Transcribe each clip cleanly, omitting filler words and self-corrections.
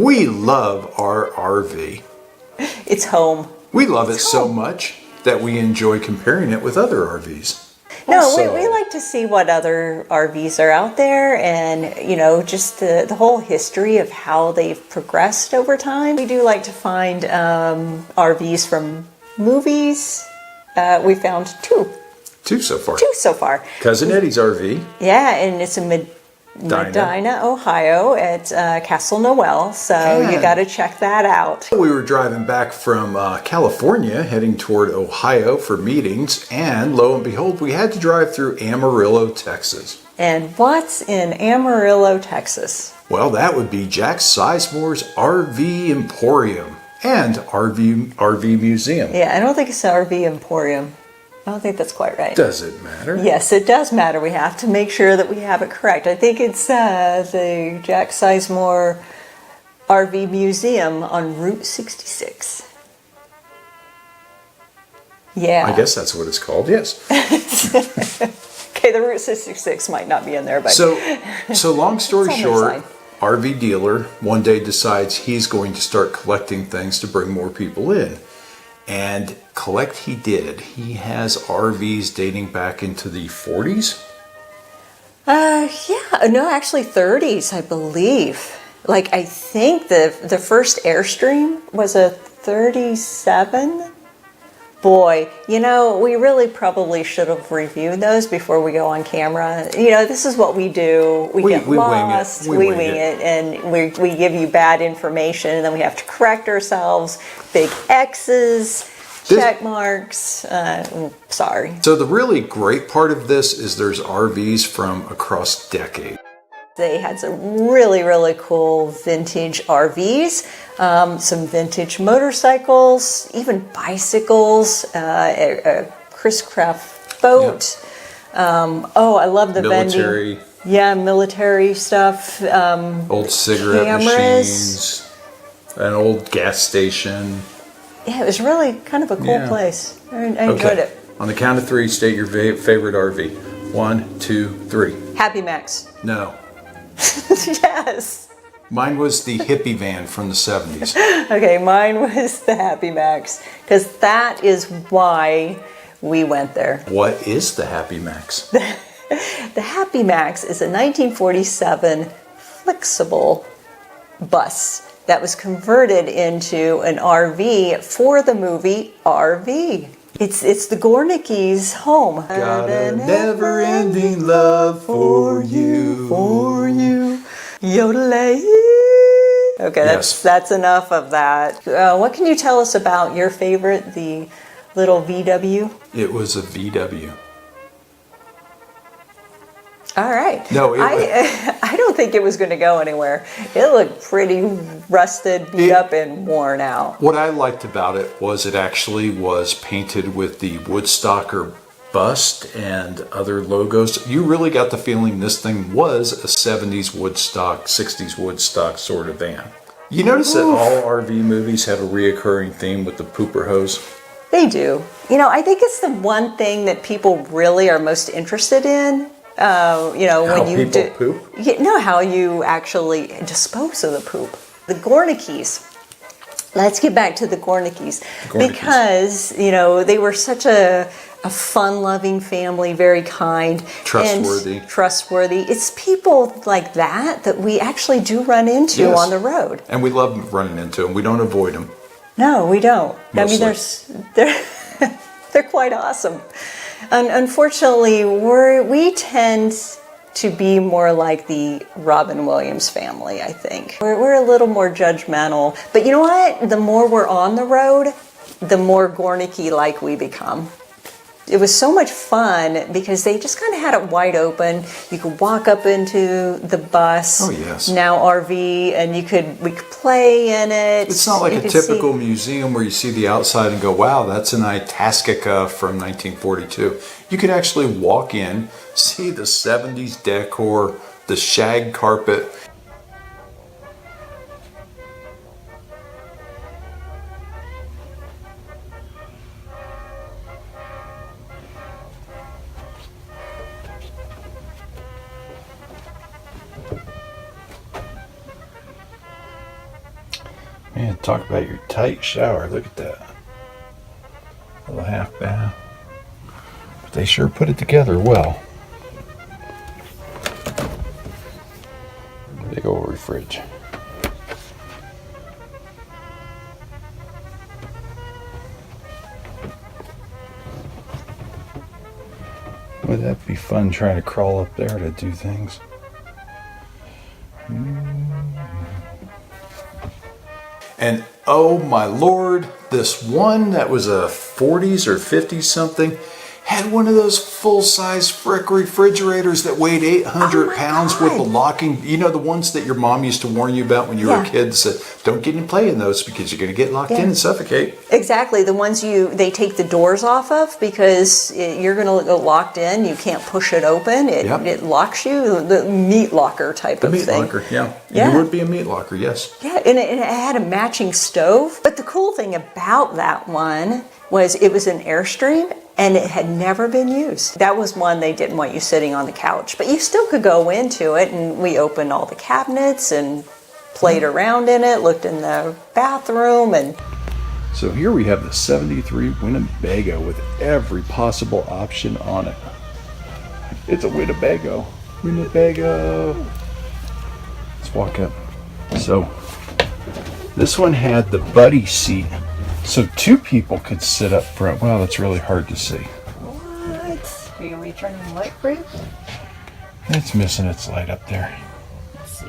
We love our RV. It's home. We love it so much that we enjoy comparing it with other RVs. No, Also, we like to see what other RVs are out there and, you know, just the whole history of how they've progressed over time. We do like to find RVs from movies. We found two. Two so far. Two so far. Cousin Eddie's RV. Yeah, and it's in Medina, Ohio at Castle Noel, so you got to check that out. We were driving back from California, heading toward Ohio for meetings, and lo and behold, we had to drive through Amarillo, Texas. And what's in Amarillo, Texas? Well, that would be Jack Sisemore's RV Emporium and RV Museum. Yeah, I don't think it's an RV Emporium. I don't think that's quite right. Does it matter? Yes, it does matter. We have to make sure that we have it correct. I think it's the Jack Sizemore RV Museum on Route 66. Yeah. I guess that's what it's called, yes. Okay, the Route 66 might not be in there, but... So long story short, sign. RV dealer one day decides he's going to start collecting things to bring more people in. And collect he did. He has RVs dating back into the 40s? Yeah, no, actually 30s, I believe. Like, I think the first Airstream was a 37. Boy, you know, we really probably should have reviewed those before we go on camera. You know, this is what we do. We get lost, we wing it, and we give you bad information, and then we have to correct ourselves. Big X's, check marks. Sorry. So the really great part of this is there's RVs from across decades. They had some really, really cool vintage RVs, some vintage motorcycles, even bicycles, a Chris Craft boat. Yep. I love the military. vending. Yeah, military stuff. Old cigarette cameras. machines. An old gas station. Yeah, it was really kind of a cool place. I enjoyed it. On the count of three, state your favorite RV. 1, 2, 3. Happy Max. No. Yes. Mine was the hippie van from the 70s. Okay, mine was the Happy Max, because that is why we went there. What is the Happy Max? The Happy Max is a 1947 flexible bus that was converted into an RV for the movie RV. It's the Gornicki's home. Got a never-ending love for you. For you. Yodelay. Okay, that's enough of that. What can you tell us about your favorite, the little VW? It was a VW. All right. No, I don't think it was going to go anywhere. It looked pretty rusted, beat up, and worn out. What I liked about it was it actually was painted with the Woodstocker bust and other logos. You really got the feeling this thing was a 70s Woodstock, 60s Woodstock sort of van. You notice that all RV movies have a reoccurring theme with the pooper hose? They do. You know, I think it's the one thing that people really are most interested in. You know, how when you people poop? You know, how you actually dispose of the poop. The Gornicki's. Let's get back to the Gornicki's. Because, you know, they were such a fun-loving family, very kind. Trustworthy. And trustworthy. It's people like that we actually do run into on the road. And we love running into them. We don't avoid them. No, we don't. Mostly. I mean, they're quite awesome. Unfortunately, we tend to be more like the Robin Williams family, I think. We're a little more judgmental. But you know what? The more we're on the road, the more Gornicki-like we become. It was so much fun because they just kind of had it wide open. You could walk up into the bus, now RV, and we could play in it. It's not like a typical museum where you see the outside and go, wow, that's an Itasca from 1942. You could actually walk in, see the 70s decor, the shag carpet. Man, talk about your tight shower. Look at that. Little half bath. But they sure put it together well. Big old fridge. Would that be fun trying to crawl up there to do things? And oh my lord, this one that was a 40s or 50s something had one of those full-size frick refrigerators that weighed 800 pounds with the locking, you know, the ones that your mom used to warn you about when you were a kid, said don't get in play in those because you're going to get locked in and suffocate. Exactly, the ones they take the doors off of because you're going to go locked in, you can't push it open, it locks you, the meat locker type of thing. The meat locker, yeah. It would be a meat locker, yes. Yeah, and it had a matching stove, but the cool thing about that one was it was an Airstream and it had never been used. That was one they didn't want you sitting on the couch, but you still could go into it, and we opened all the cabinets and played around in it, looked in the bathroom. And so here we have the 73 Winnebago with every possible option on it. It's a Winnebago. Winnebago. Let's walk up. So this one had the buddy seat. So two people could sit up front. Wow, that's really hard to see. What? Are you going to turn on the light for you? It's missing its light up there. Let's see.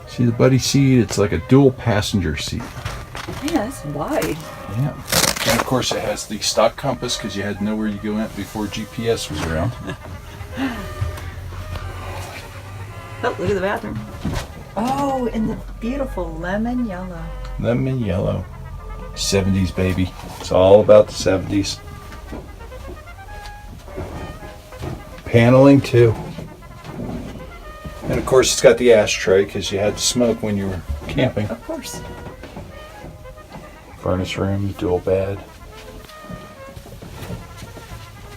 See the buddy seat? It's like a dual passenger seat. Yeah, it's wide. Yeah. And of course it has the stock compass because you had to know where you go at before GPS was around. Oh, look at the bathroom. Oh, and the beautiful lemon yellow. Lemon yellow. 70s, baby. It's all about the 70s. Paneling, too. And of course, it's got the ashtray because you had to smoke when you were camping. Of course. Furnace room, dual bed.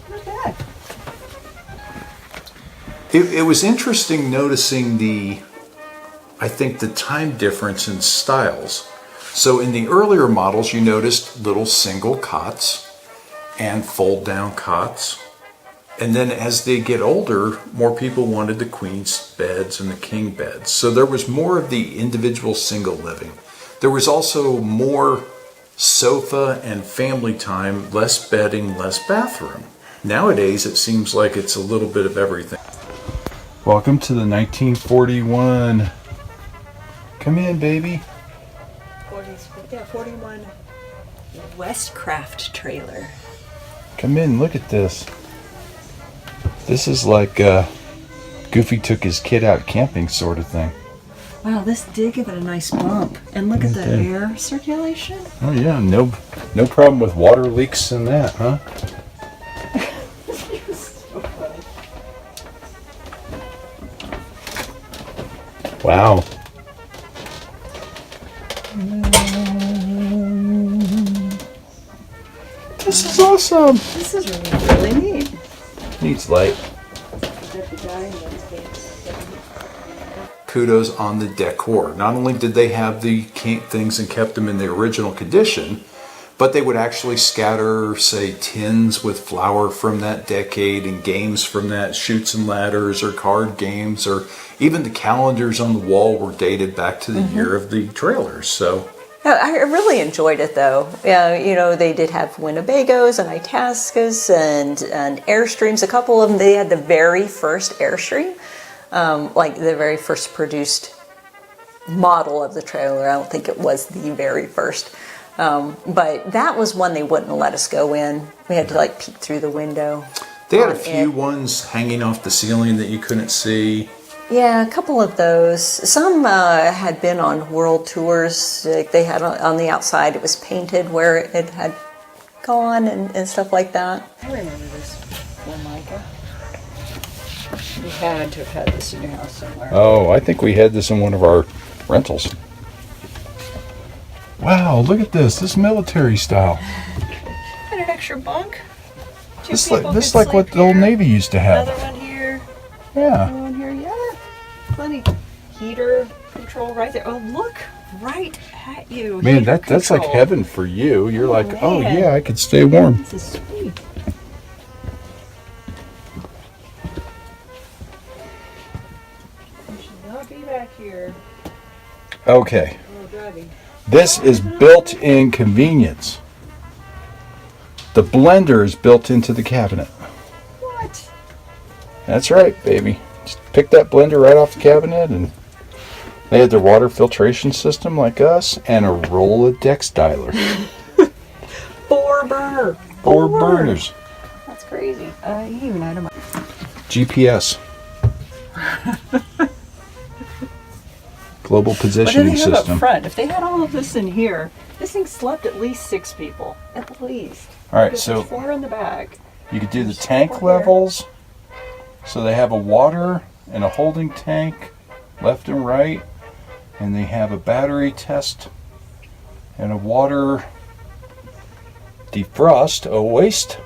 Look at that. It was interesting noticing I think the time difference in styles. So in the earlier models, you noticed little single cots and fold down cots. And then as they get older, more people wanted the queen's beds and the king beds. So there was more of the individual single living. There was also more sofa and family time, less bedding, less bathroom. Nowadays, it seems like it's a little bit of everything. Welcome to the 1941. Come in, baby. 41 Westcraft trailer. Come in, look at this. This is like Goofy took his kid out camping sort of thing. Wow, this did give it a nice bump. And look at the air circulation. Oh yeah, no problem with water leaks in that, huh? You're so funny. Wow. This is awesome. This is really neat. Needs light. Kudos on the decor. Not only did they have the things and kept them in the original condition, but they would actually scatter, say, tins with flour from that decade and games from that, Chutes and Ladders or card games, or even the calendars on the wall were dated back to the year of the trailers. So I really enjoyed it, though. You know, they did have Winnebagos and Itascas and Airstreams. A couple of them, they had the very first Airstream, like the very first produced model of the trailer. I don't think it was the very first. But that was one they wouldn't let us go in. We had to like peek through the window. They had a few ones hanging off the ceiling that you couldn't see. Yeah, a couple of those. Some had been on world tours. Like they had on the outside, it was painted where it had gone and stuff like that. I remember this Formica. You had to have had this in your house somewhere. Oh, I think we had this in one of our rentals. Wow, look at this. This is military style. And an extra bunk. This is like what the old Navy used to have. Another one here. Yeah. Another one here. Yeah. Plenty. Heater. control right there. Oh, look right at you. Man, Heater that's like control. heaven for you. You're like, oh man. yeah, I could stay warm. This is sweet. You should not be back here. Okay, Oh, driving. this is built-in convenience. The blender is built into the cabinet. What? That's right, baby. Just pick that blender right off the cabinet, and they had their water filtration system like us, and a Rolodex dialer. 4 burner. 4 burners. That's crazy. You even had a GPS. Global What do positioning they have up system. front? If they had all of this in here, this thing slept at least 6 people. At least. All right, Because so there's 4 in the back. you could do the There's tank 4 here. levels. So they have a water and a holding tank left and right, and they have a battery test and a water defrost, a waste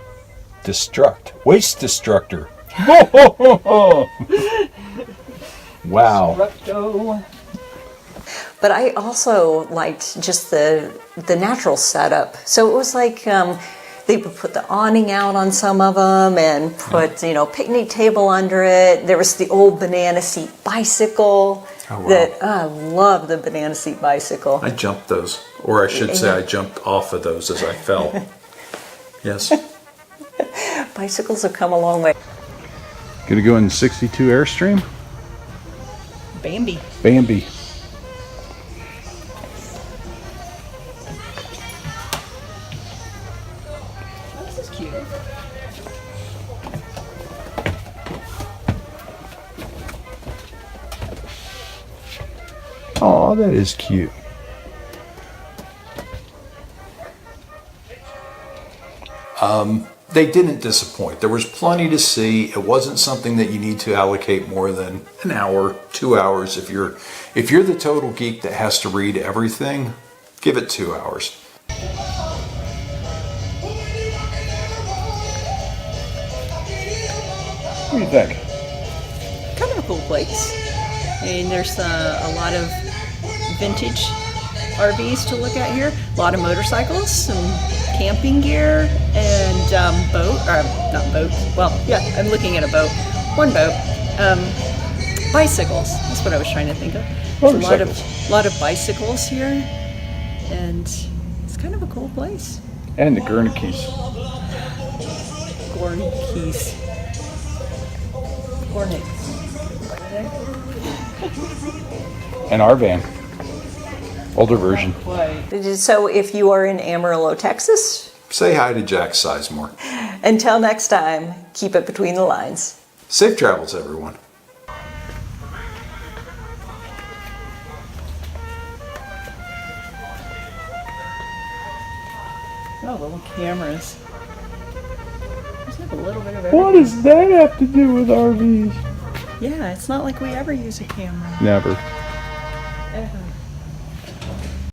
destructor. Wow. Destructo. But I also liked just the natural setup. So it was like they would put the awning out on some of them and put picnic table under it. There was the old banana seat bicycle. Oh, wow. That I love the banana seat bicycle. I jumped those, or I should say I jumped off of those as I fell. Yes. Bicycles have come a long way. Gonna go in 62 Airstream? Bambi. Bambi. This is cute. Oh, that is cute. They didn't disappoint. There was plenty to see. It wasn't something that you need to allocate more than an hour, 2 hours. If you're the total geek that has to read everything, give it 2 hours. What do you think? Kind of a cool place. I mean, there's a lot of vintage RVs to look at here. A lot of motorcycles, some camping gear, and not boats. Well, yeah, I'm looking at a boat. One boat. Bicycles. That's what I was trying to think of. There's a lot of bicycles here, and it's kind of a cool place. And the Guernskeys. Gornkeys. Gorniks. And our van. Older version. So if you are in Amarillo, Texas, Say hi to Jack Sisemore. until next time, keep it between the lines. Safe travels, everyone. Oh, little cameras. There's like a little bit of everything. What does that have to do with RVs? Yeah, it's not like we ever use a camera. Never. Ever.